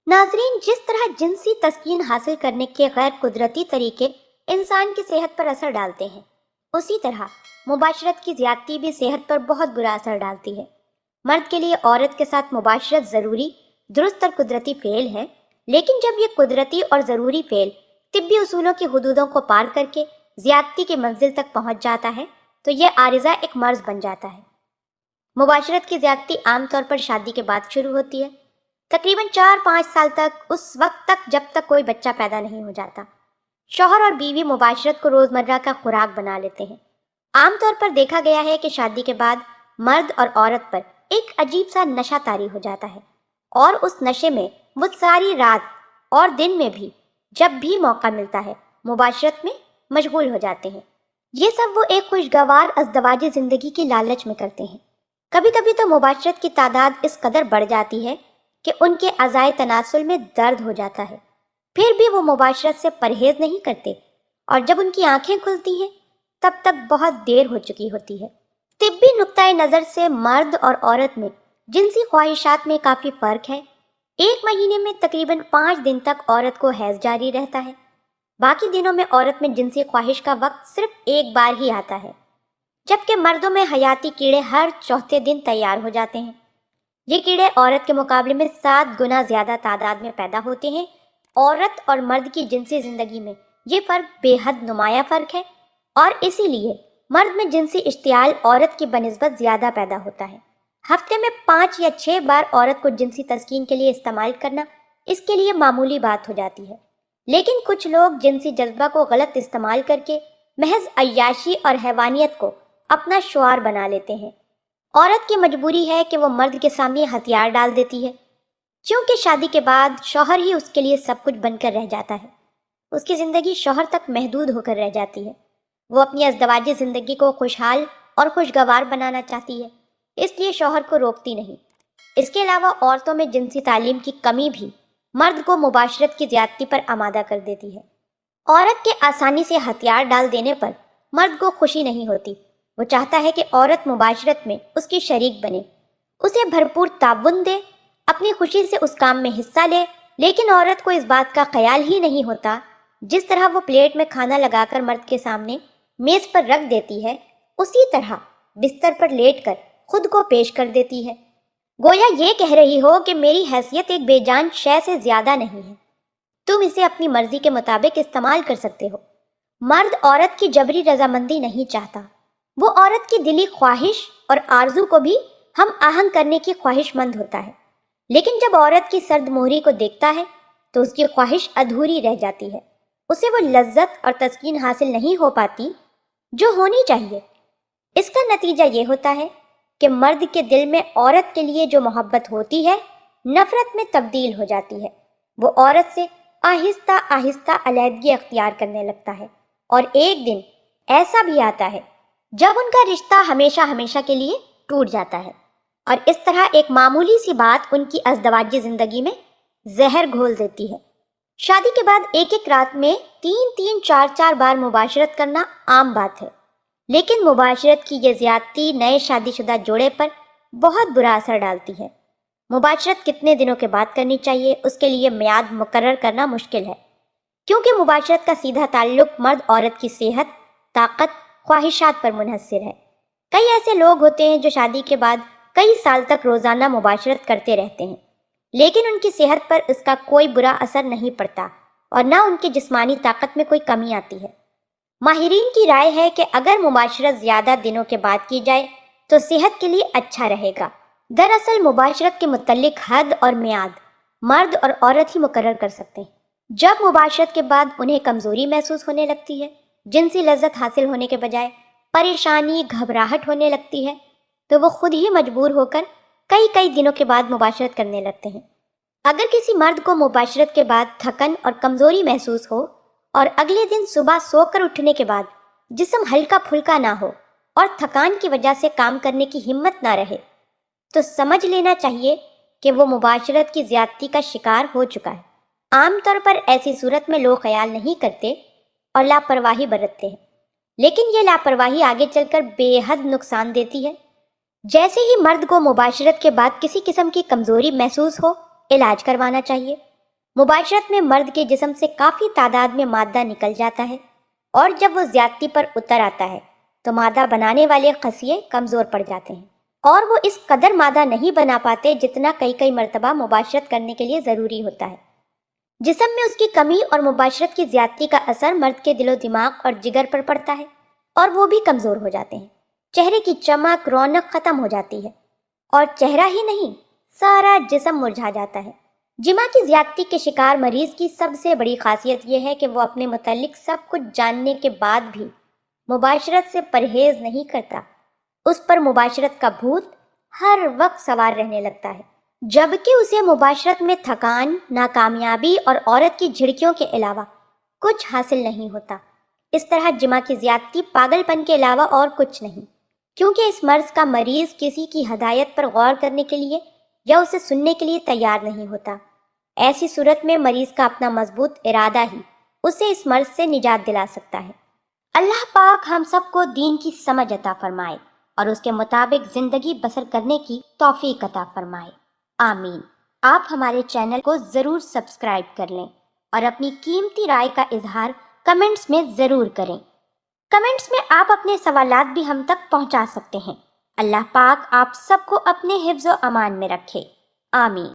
नाजरीन, जिस तरह जिनसी तस्कीन हासिल करने के गैर कुदरती तरीके इंसान की सेहत पर असर डालते हैं, उसी तरह मुबाशरत की ज्यादती भी सेहत पर बहुत बुरा असर डालती है। मर्द के लिए औरत के साथ मुबाशरत ज़रूरी, दुरुस्त और कुदरती फ़ेल है, लेकिन जब ये कुदरती और ज़रूरी फ़ेल तिब्बी उसूलों की हदूदों को पार करके ज्यादती की मंजिल तक पहुंच जाता है, तो यह आरिज़ा एक मर्ज बन जाता है। मुबाशरत की ज्यादती आमतौर पर शादी के बाद शुरू होती है, तकरीबन 4-5 साल तक, उस वक्त तक जब तक कोई बच्चा पैदा नहीं हो जाता। शौहर और बीवी मुबाशरत को रोज़मर्रा का खुराक बना लेते हैं। आमतौर पर देखा गया है कि शादी के बाद मर्द और औरत पर एक अजीब सा नशा तारी हो जाता है, और उस नशे में वो सारी रात और दिन में भी जब भी मौका मिलता है मुबाशरत में मशगूल हो जाते हैं। ये सब वो एक खुशगवार अज़दवाजी ज़िंदगी की लालच में करते हैं। कभी कभी तो मुबाशरत की तादाद इस कदर बढ़ जाती है कि उनके अज़ाए तनासुल में दर्द हो जाता है, फिर भी वो मुबाशरत से परहेज नहीं करते, और जब उनकी आंखें खुलती हैं तब तक बहुत देर हो चुकी होती है। तिब्बी नुक्ताए नज़र से मर्द और औरत में जिनसी ख्वाहिशात में काफ़ी फ़र्क है। एक महीने में तकरीबन 5 दिन तक औरत को हैज़ जारी रहता है। बाकी दिनों में औरत में जिनसी ख्वाहिश का वक्त सिर्फ एक बार ही आता है, जबकि मर्दों में हयाती कीड़े हर चौथे दिन तैयार हो जाते हैं। ये कीड़े औरत के मुकाबले में 7 गुना ज़्यादा तादाद में पैदा होते हैं। औरत और मर्द की जिनसी ज़िंदगी में ये फ़र्क बेहद नुमाया फ़र्क है, और इसीलिए मर्द में जिनसी इश्तियाल औरत की बनिस्बत ज़्यादा पैदा होता है। हफ्ते में 5 या 6 बार औरत को जिनसी तस्कीन के लिए इस्तेमाल करना इसके लिए मामूली बात हो जाती है। लेकिन कुछ लोग जिनसी जज्बा को गलत इस्तेमाल करके महज अय्याशी और हैवानियत को अपना शुआर बना लेते हैं। औरत की मजबूरी है कि वो मर्द के सामने हथियार डाल देती है, क्योंकि शादी के बाद शौहर ही उसके लिए सब कुछ बनकर रह जाता है। उसकी ज़िंदगी शौहर तक महदूद होकर रह जाती है। वो अपनी अज़दवाजी ज़िंदगी को खुशहाल और खुशगवार बनाना चाहती है, इसलिए शौहर को रोकती नहीं। इसके अलावा औरतों में जिनसी तालीम की कमी भी मर्द को मुबाशरत की ज़्यादती पर आमादा कर देती है। औरत के आसानी से हथियार डाल देने पर मर्द को खुशी नहीं होती। वो चाहता है कि औरत मुबाशरत में उसकी शरीक बने, उसे भरपूर ताउन दे, अपनी खुशी से उस काम में हिस्सा ले। लेकिन औरत को इस बात का ख्याल ही नहीं होता। जिस तरह वो प्लेट में खाना लगाकर मर्द के सामने मेज़ पर रख देती है, उसी तरह बिस्तर पर लेटकर खुद को पेश कर देती है, गोया ये कह रही हो कि मेरी हैसियत एक बेजान शय से ज़्यादा नहीं है, तुम इसे अपनी मर्जी के मुताबिक इस्तेमाल कर सकते हो। मर्द औरत की जबरी रजामंदी नहीं चाहता। वो औरत की दिली ख्वाहिश और आरजू को भी हम आहंग करने की ख्वाहिशमंद होता है। लेकिन जब औरत की सर्द मोहरी को देखता है तो उसकी ख्वाहिश अधूरी रह जाती है। उसे वो लज्जत और तस्कीन हासिल नहीं हो पाती जो होनी चाहिए। इसका नतीजा ये होता है कि मर्द के दिल में औरत के लिए जो मोहब्बत होती है, नफरत में तब्दील हो जाती है। वो औरत से आहिस्ता आहिस्ता अलहदगी अख्तियार करने लगता है, और एक दिन ऐसा भी आता है जब उनका रिश्ता हमेशा हमेशा के लिए टूट जाता है। और इस तरह एक मामूली सी बात उनकी अज़दवाजी ज़िंदगी में जहर घोल देती है। शादी के बाद एक एक रात में 3-3, 4-4 बार मुबाशरत करना आम बात है, लेकिन मुबाशरत की ये ज़्यादती नए शादीशुदा जोड़े पर बहुत बुरा असर डालती है। मुबाशरत कितने दिनों के बाद करनी चाहिए, उसके लिए मियाद मुकर्रर करना मुश्किल है, क्योंकि मुबाशरत का सीधा ताल्लुक मर्द औरत की सेहत, ताकत, ख्वाहिशात पर मुनहसर है। कई ऐसे लोग होते हैं जो शादी के बाद कई साल तक रोज़ाना मुबाशरत करते रहते हैं, लेकिन उनकी सेहत पर इसका कोई बुरा असर नहीं पड़ता और ना उनकी जिस्मानी ताकत में कोई कमी आती है। माहिरीन की राय है कि अगर मुबाशरत ज़्यादा दिनों के बाद की जाए तो सेहत के लिए अच्छा रहेगा। दरअसल मुबाशरत के मुतल्लिक हद और मियाद मर्द और औरत ही मुकर्रर कर सकते हैं। जब मुबाशरत के बाद उन्हें कमज़ोरी महसूस होने लगती है, जिनसी लज्जत हासिल होने के बजाय परेशानी, घबराहट होने लगती है, तो वो खुद ही मजबूर होकर कई कई दिनों के बाद मुबाशरत करने लगते हैं। अगर किसी मर्द को मुबाशरत के बाद थकन और कमज़ोरी महसूस हो और अगले दिन सुबह सोकर उठने के बाद जिस्म हल्का फुल्का ना हो और थकान की वजह से काम करने की हिम्मत ना रहे, तो समझ लेना चाहिए कि वो मुबाशरत की ज़्यादती का शिकार हो चुका है। आमतौर पर ऐसी सूरत में लोग ख्याल नहीं करते और लापरवाही बरतते हैं, लेकिन ये लापरवाही आगे चलकर बेहद नुकसान देती है। जैसे ही मर्द को मुबाशरत के बाद किसी किस्म की कमज़ोरी महसूस हो, इलाज करवाना चाहिए। مباشرت میں مرد کے جسم سے کافی تعداد میں مادہ نکل جاتا ہے، اور جب وہ زیادتی پر اتر آتا ہے تو مادہ بنانے والے خصیے کمزور پڑ جاتے ہیں، اور وہ اس قدر مادہ نہیں بنا پاتے جتنا کئی مرتبہ مباشرت کرنے کے لیے ضروری ہوتا ہے۔ جسم میں اس کی کمی اور مباشرت کی زیادتی کا اثر مرد کے دل و دماغ اور جگر پر پڑتا ہے، اور وہ بھی کمزور ہو جاتے ہیں۔ چہرے کی چمک، رونق ختم ہو جاتی ہے، اور چہرہ ہی نہیں، سارا جسم مرجھا جاتا ہے۔ جماع کی زیادتی کے شکار مریض کی سب سے بڑی خاصیت یہ ہے کہ وہ اپنے متعلق سب کچھ جاننے کے بعد بھی مباشرت سے پرہیز نہیں کرتا۔ اس پر مباشرت کا بھوت ہر وقت سوار رہنے لگتا ہے، جبکہ اسے مباشرت میں تھکان، ناکامیابی اور عورت کی جھڑکیوں کے علاوہ کچھ حاصل نہیں ہوتا۔ اس طرح جماع کی زیادتی پاگل پن کے علاوہ اور کچھ نہیں، کیونکہ اس مرض کا مریض کسی کی ہدایت پر غور کرنے کے لیے یا اسے سننے کے لیے تیار نہیں ہوتا۔ ایسی صورت میں مریض کا اپنا مضبوط ارادہ ہی اسے اس مرض سے نجات دلا سکتا ہے۔ اللہ پاک ہم سب کو دین کی سمجھ عطا فرمائے اور اس کے مطابق زندگی بسر کرنے کی توفیق عطا فرمائے، آمین۔ آپ ہمارے چینل کو ضرور سبسکرائب کر لیں اور اپنی قیمتی رائے کا اظہار کمنٹس میں ضرور کریں۔ کمنٹس میں آپ اپنے سوالات بھی ہم تک پہنچا سکتے ہیں۔ اللہ پاک آپ سب کو اپنے حفظ و امان میں رکھے، آمین۔